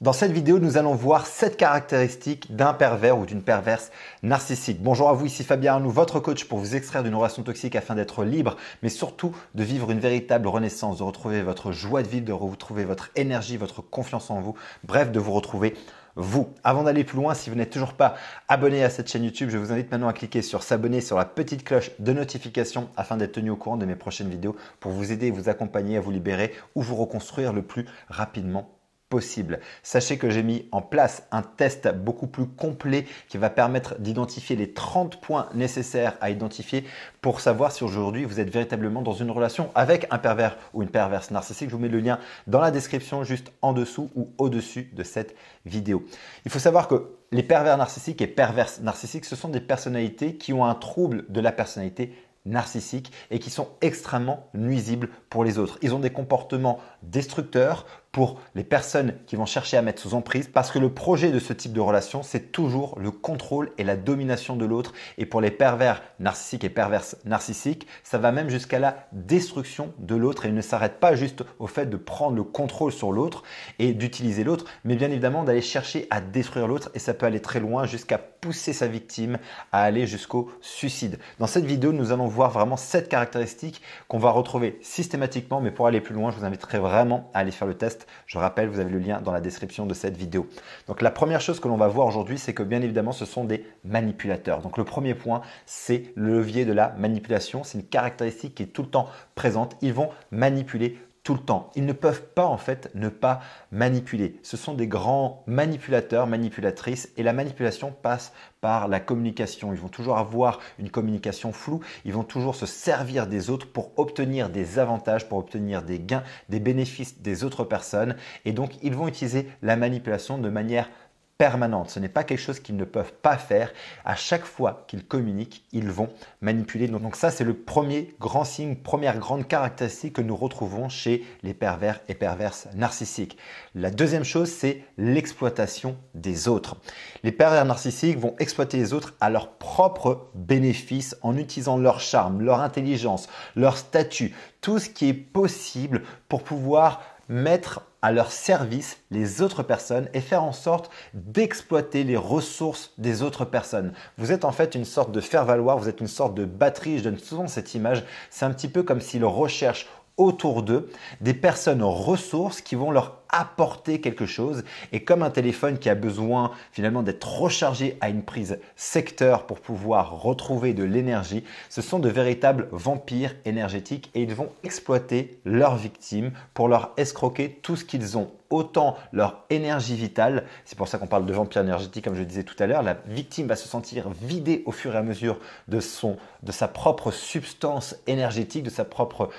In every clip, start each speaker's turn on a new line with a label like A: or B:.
A: Dans cette vidéo, nous allons voir 7 caractéristiques d'un pervers ou d'une perverse narcissique. Bonjour à vous, ici Fabien Arnoux, votre coach pour vous extraire d'une relation toxique afin d'être libre, mais surtout de vivre une véritable renaissance, de retrouver votre joie de vivre, de retrouver votre énergie, votre confiance en vous, bref, de vous retrouver vous. Avant d'aller plus loin, si vous n'êtes toujours pas abonné à cette chaîne YouTube, je vous invite maintenant à cliquer sur s'abonner, sur la petite cloche de notification afin d'être tenu au courant de mes prochaines vidéos pour vous aider et vous accompagner à vous libérer ou vous reconstruire le plus rapidement possible. Sachez que j'ai mis en place un test beaucoup plus complet qui va permettre d'identifier les 30 points nécessaires à identifier pour savoir si aujourd'hui vous êtes véritablement dans une relation avec un pervers ou une perverse narcissique. Je vous mets le lien dans la description juste en dessous ou au-dessus de cette vidéo. Il faut savoir que les pervers narcissiques et perverses narcissiques, ce sont des personnalités qui ont un trouble de la personnalité narcissique et qui sont extrêmement nuisibles pour les autres. Ils ont des comportements destructeurs pour les personnes qui vont chercher à mettre sous emprise parce que le projet de ce type de relation, c'est toujours le contrôle et la domination de l'autre. Et pour les pervers narcissiques et perverses narcissiques, ça va même jusqu'à la destruction de l'autre et ils ne s'arrêtent pas juste au fait de prendre le contrôle sur l'autre et d'utiliser l'autre, mais bien évidemment d'aller chercher à détruire l'autre et ça peut aller très loin jusqu'à pousser sa victime à aller jusqu'au suicide. Dans cette vidéo, nous allons voir vraiment 7 caractéristiques qu'on va retrouver systématiquement, mais pour aller plus loin, je vous inviterai vraiment à aller faire le test. Je rappelle, vous avez le lien dans la description de cette vidéo. Donc la première chose que l'on va voir aujourd'hui, c'est que bien évidemment, ce sont des manipulateurs. Donc le premier point, c'est le levier de la manipulation. C'est une caractéristique qui est tout le temps présente. Ils vont manipuler tout le temps. Ils ne peuvent pas en fait ne pas manipuler. Ce sont des grands manipulateurs, manipulatrices et la manipulation passe par la communication. Ils vont toujours avoir une communication floue. Ils vont toujours se servir des autres pour obtenir des avantages, pour obtenir des gains, des bénéfices des autres personnes. Et donc, ils vont utiliser la manipulation de manière permanente. Ce n'est pas quelque chose qu'ils ne peuvent pas faire. À chaque fois qu'ils communiquent, ils vont manipuler. Donc ça, c'est le premier grand signe, première grande caractéristique que nous retrouvons chez les pervers et perverses narcissiques. La deuxième chose, c'est l'exploitation des autres. Les pervers narcissiques vont exploiter les autres à leur propre bénéfice en utilisant leur charme, leur intelligence, leur statut, tout ce qui est possible pour pouvoir mettre à leur service les autres personnes et faire en sorte d'exploiter les ressources des autres personnes. Vous êtes en fait une sorte de faire-valoir, vous êtes une sorte de batterie, je donne souvent cette image, c'est un petit peu comme s'ils recherchent autour d'eux des personnes ressources qui vont leur apporter quelque chose et comme un téléphone qui a besoin finalement d'être rechargé à une prise secteur pour pouvoir retrouver de l'énergie, ce sont de véritables vampires énergétiques et ils vont exploiter leurs victimes pour leur escroquer tout ce qu'ils ont, autant leur énergie vitale, c'est pour ça qu'on parle de vampire énergétique comme je disais tout à l'heure, la victime va se sentir vidée au fur et à mesure de sa propre substance énergétique, de sa propre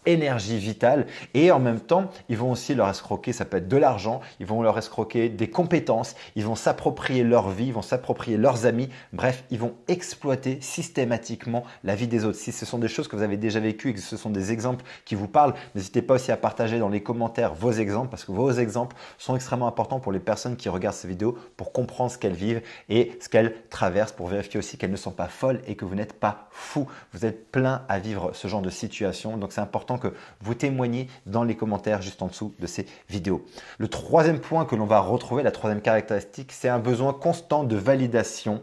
A: énergie vitale et en même temps, ils vont aussi leur escroquer, ça peut être de l'argent, ils vont leur escroquer des compétences, ils vont s'approprier leur vie, ils vont s'approprier leurs amis, bref, ils vont exploiter systématiquement la vie des autres. Si ce sont des choses que vous avez déjà vécues et que ce sont des exemples qui vous parlent, n'hésitez pas aussi à partager dans les commentaires vos exemples parce que vos exemples sont extrêmement importants pour les personnes qui regardent ces vidéos pour comprendre ce qu'elles vivent et ce qu'elles traversent, pour vérifier aussi qu'elles ne sont pas folles et que vous n'êtes pas fous. Vous êtes plein à vivre ce genre de situation, donc c'est important que vous témoignez dans les commentaires juste en dessous de ces vidéos. Le troisième point que l'on va retrouver, la troisième caractéristique, c'est un besoin constant de validation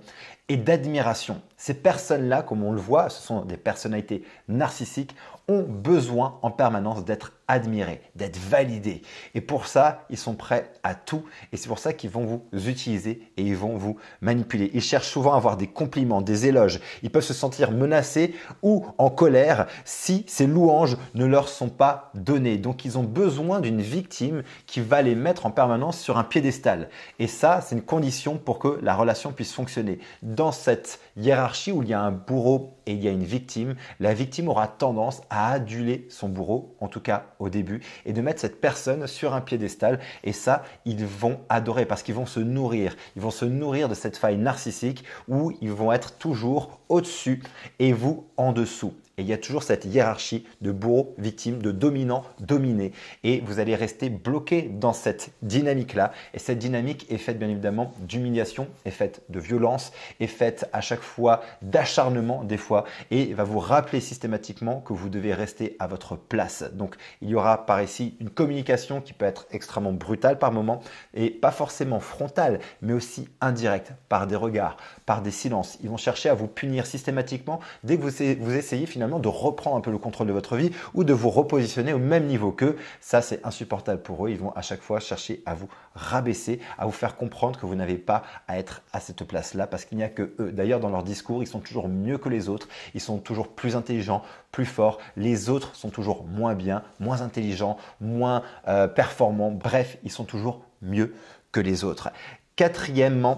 A: et d'admiration. Ces personnes-là, comme on le voit, ce sont des personnalités narcissiques, ont besoin en permanence d'être admirés, d'être validés. Et pour ça, ils sont prêts à tout. Et c'est pour ça qu'ils vont vous utiliser et ils vont vous manipuler. Ils cherchent souvent à avoir des compliments, des éloges. Ils peuvent se sentir menacés ou en colère si ces louanges ne leur sont pas données. Donc, ils ont besoin d'une victime qui va les mettre en permanence sur un piédestal. Et ça, c'est une condition pour que la relation puisse fonctionner. Dans cette hiérarchie où il y a un bourreau et il y a une victime, la victime aura tendance à aduler son bourreau, en tout cas au début, et de mettre cette personne sur un piédestal. Et ça, ils vont adorer parce qu'ils vont se nourrir. Ils vont se nourrir de cette faille narcissique où ils vont être toujours au-dessus et vous en dessous. Et il y a toujours cette hiérarchie de bourreau, victime, de dominant, dominé. Et vous allez rester bloqué dans cette dynamique-là. Et cette dynamique est faite bien évidemment d'humiliation, est faite de violence, est faite à chaque fois d'acharnement des fois et va vous rappeler systématiquement que vous devez rester à votre place. Donc il y aura par ici une communication qui peut être extrêmement brutale par moment et pas forcément frontale mais aussi indirecte par des regards, par des silences. Ils vont chercher à vous punir systématiquement dès que vous essayez finalement de reprendre un peu le contrôle de votre vie ou de vous repositionner au même niveau qu'eux. Ça c'est insupportable pour eux. Ils vont à chaque fois chercher à vous rabaisser, à vous faire comprendre que vous n'avez pas à être à cette place-là parce qu'il n'y a que eux. D'ailleurs, dans leur discours, ils sont toujours mieux que les autres, ils sont toujours plus intelligents, plus forts. Les autres sont toujours moins bien, moins intelligents, moins performants. Bref, ils sont toujours mieux que les autres. Quatrième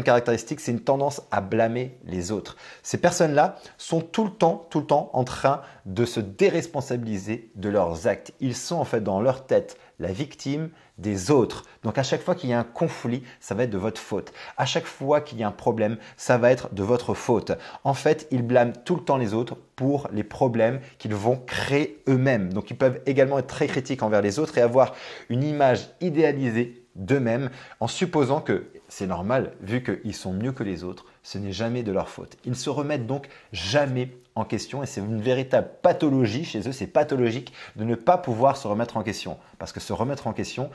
A: caractéristique, c'est une tendance à blâmer les autres. Ces personnes-là sont tout le temps en train de se déresponsabiliser de leurs actes. Ils sont en fait dans leur tête la victime des autres. Donc à chaque fois qu'il y a un conflit, ça va être de votre faute. À chaque fois qu'il y a un problème, ça va être de votre faute. En fait, ils blâment tout le temps les autres pour les problèmes qu'ils vont créer eux-mêmes. Donc ils peuvent également être très critiques envers les autres et avoir une image idéalisée d'eux-mêmes en supposant que c'est normal, vu qu'ils sont mieux que les autres, ce n'est jamais de leur faute. Ils ne se remettent donc jamais en question et c'est une véritable pathologie chez eux, c'est pathologique de ne pas pouvoir se remettre en question. Parce que se remettre en question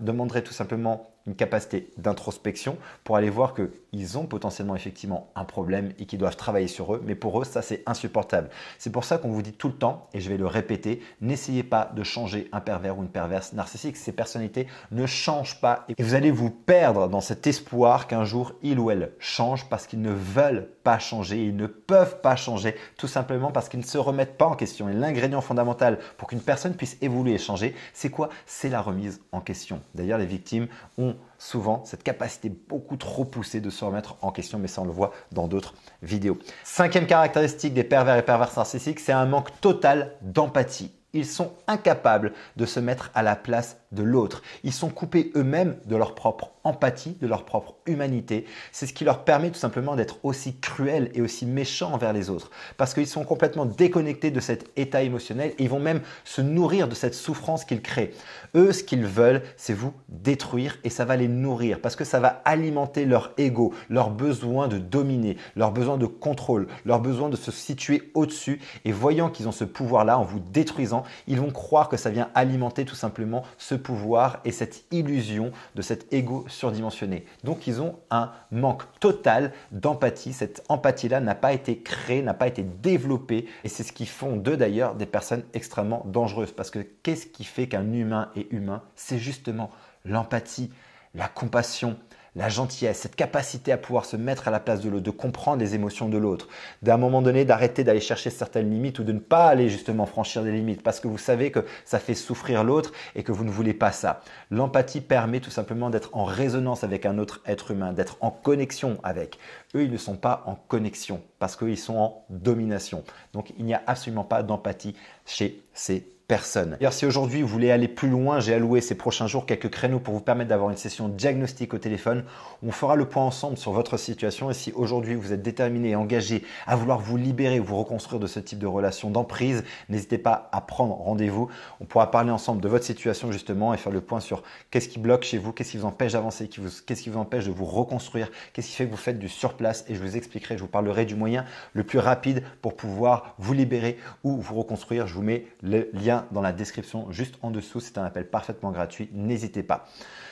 A: demanderait tout simplement une capacité d'introspection pour aller voir qu'ils ont potentiellement effectivement un problème et qu'ils doivent travailler sur eux. Mais pour eux, ça c'est insupportable. C'est pour ça qu'on vous dit tout le temps, et je vais le répéter, n'essayez pas de changer un pervers ou une perverse narcissique. Ces personnalités ne changent pas et vous allez vous perdre dans cet espoir qu'un jour ils ou elles changent parce qu'ils ne veulent pas changer, ils ne peuvent pas changer tout simplement parce qu'ils ne se remettent pas en question. Et l'ingrédient fondamental pour qu'une personne puisse évoluer et changer, c'est quoi? C'est la remise en question. D'ailleurs, les victimes ont souvent cette capacité beaucoup trop poussée de se remettre en question, mais ça on le voit dans d'autres vidéos. Cinquième caractéristique des pervers et perverses narcissiques, c'est un manque total d'empathie. Ils sont incapables de se mettre à la place de l'autre. Ils sont coupés eux-mêmes de leur propre empathie, de leur propre humanité. C'est ce qui leur permet tout simplement d'être aussi cruels et aussi méchants envers les autres. Parce qu'ils sont complètement déconnectés de cet état émotionnel et ils vont même se nourrir de cette souffrance qu'ils créent. Eux, ce qu'ils veulent, c'est vous détruire et ça va les nourrir parce que ça va alimenter leur ego, leur besoin de dominer, leur besoin de contrôle, leur besoin de se situer au-dessus. Et voyant qu'ils ont ce pouvoir-là, en vous détruisant, ils vont croire que ça vient alimenter tout simplement ce pouvoir et cette illusion de cet ego surdimensionné. Donc, ils ont un manque total d'empathie. Cette empathie-là n'a pas été créée, n'a pas été développée et c'est ce qui font d'eux d'ailleurs des personnes extrêmement dangereuses. Parce que qu'est-ce qui fait qu'un humain est humain? C'est justement l'empathie, la compassion, la gentillesse, cette capacité à pouvoir se mettre à la place de l'autre, de comprendre les émotions de l'autre, d'un moment donné d'arrêter d'aller chercher certaines limites ou de ne pas aller justement franchir des limites parce que vous savez que ça fait souffrir l'autre et que vous ne voulez pas ça. L'empathie permet tout simplement d'être en résonance avec un autre être humain, d'être en connexion avec. Eux, ils ne sont pas en connexion parce qu'ils sont en domination. Donc, il n'y a absolument pas d'empathie chez ces personne. D'ailleurs, si aujourd'hui vous voulez aller plus loin, j'ai alloué ces prochains jours quelques créneaux pour vous permettre d'avoir une session diagnostic au téléphone. On fera le point ensemble sur votre situation et si aujourd'hui vous êtes déterminé et engagé à vouloir vous libérer ou vous reconstruire de ce type de relation d'emprise, n'hésitez pas à prendre rendez-vous. On pourra parler ensemble de votre situation justement et faire le point sur qu'est-ce qui bloque chez vous, qu'est-ce qui vous empêche d'avancer, qu'est-ce qui vous empêche de vous reconstruire, qu'est-ce qui fait que vous faites du surplace et je vous expliquerai, je vous parlerai du moyen le plus rapide pour pouvoir vous libérer ou vous reconstruire. Je vous mets le lien dans la description juste en dessous. C'est un appel parfaitement gratuit. N'hésitez pas.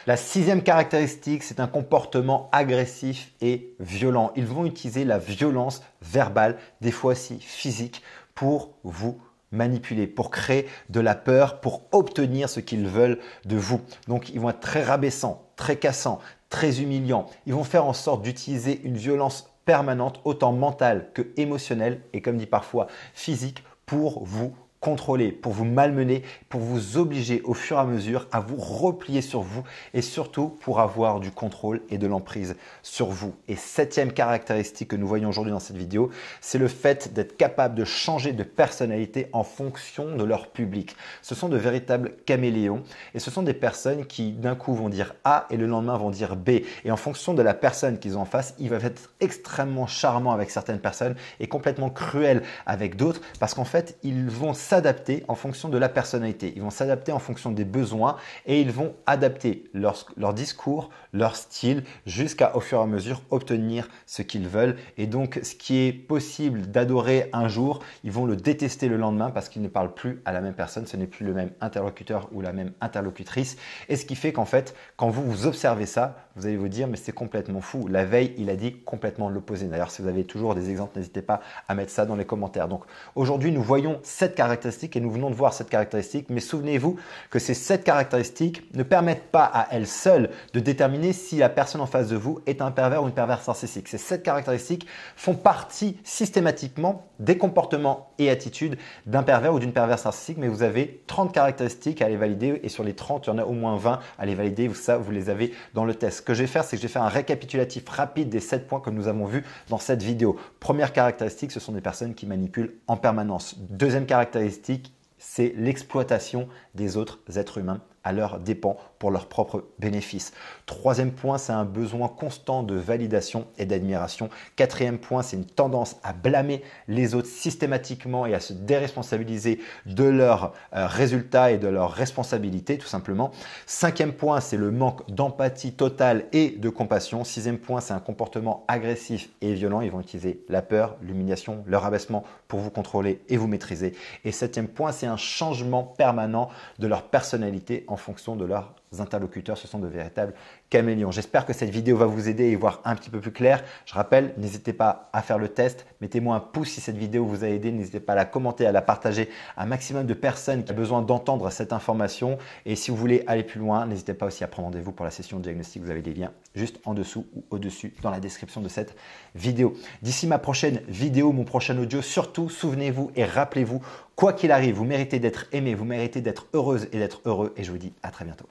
A: La sixième caractéristique, c'est un comportement agressif et violent. Ils vont utiliser la violence verbale, des fois aussi physique, pour vous manipuler, pour créer de la peur, pour obtenir ce qu'ils veulent de vous. Donc, ils vont être très rabaissants, très cassants, très humiliants. Ils vont faire en sorte d'utiliser une violence permanente, autant mentale que émotionnelle et comme dit parfois physique, pour vous contrôler, pour vous malmener, pour vous obliger au fur et à mesure à vous replier sur vous et surtout pour avoir du contrôle et de l'emprise sur vous. Et septième caractéristique que nous voyons aujourd'hui dans cette vidéo, c'est le fait d'être capable de changer de personnalité en fonction de leur public. Ce sont de véritables caméléons et ce sont des personnes qui d'un coup vont dire A et le lendemain vont dire B. Et en fonction de la personne qu'ils ont en face, ils vont être extrêmement charmants avec certaines personnes et complètement cruels avec d'autres parce qu'en fait, ils vont s'adapter en fonction de la personnalité. Ils vont s'adapter en fonction des besoins et ils vont adapter leur discours, leur style jusqu'à au fur et à mesure obtenir ce qu'ils veulent. Et donc, ce qui est possible d'adorer un jour, ils vont le détester le lendemain parce qu'ils ne parlent plus à la même personne. Ce n'est plus le même interlocuteur ou la même interlocutrice. Et ce qui fait qu'en fait, quand vous observez ça, vous allez vous dire mais c'est complètement fou. La veille, il a dit complètement l'opposé. D'ailleurs, si vous avez toujours des exemples, n'hésitez pas à mettre ça dans les commentaires. Donc aujourd'hui, nous voyons 7 caractéristiques et nous venons de voir cette caractéristique. Mais souvenez-vous que ces 7 caractéristiques ne permettent pas à elles seules de déterminer si la personne en face de vous est un pervers ou une perverse narcissique. Ces 7 caractéristiques font partie systématiquement des comportements et attitudes d'un pervers ou d'une perverse narcissique. Mais vous avez 30 caractéristiques à aller valider et sur les 30, il y en a au moins 20 à aller valider. Ça, vous les avez dans le test. Ce que je vais faire, c'est que je vais faire un récapitulatif rapide des 7 points que nous avons vus dans cette vidéo. Première caractéristique, ce sont des personnes qui manipulent en permanence. Deuxième caractéristique, c'est l'exploitation des autres êtres humains à leurs dépens pour leur propre bénéfice. Troisième point, c'est un besoin constant de validation et d'admiration. Quatrième point, c'est une tendance à blâmer les autres systématiquement et à se déresponsabiliser de leurs résultats et de leurs responsabilités tout simplement. Cinquième point, c'est le manque d'empathie totale et de compassion. Sixième point, c'est un comportement agressif et violent. Ils vont utiliser la peur, l'humiliation, le rabaissement pour vous contrôler et vous maîtriser. Et septième point, c'est un changement permanent de leur personnalité en fonction de leurs interlocuteurs. Ce sont de véritables caméléons. J'espère que cette vidéo va vous aider et voir un petit peu plus clair. Je rappelle, n'hésitez pas à faire le test. Mettez-moi un pouce si cette vidéo vous a aidé. N'hésitez pas à la commenter, à la partager à un maximum de personnes qui ont besoin d'entendre cette information. Et si vous voulez aller plus loin, n'hésitez pas aussi à prendre rendez-vous pour la session de diagnostic. Vous avez des liens juste en dessous ou au-dessus dans la description de cette vidéo. D'ici ma prochaine vidéo, mon prochain audio, surtout souvenez-vous et rappelez-vous, quoi qu'il arrive, vous méritez d'être aimé, vous méritez d'être heureuse et d'être heureux. Et je vous dis à très bientôt.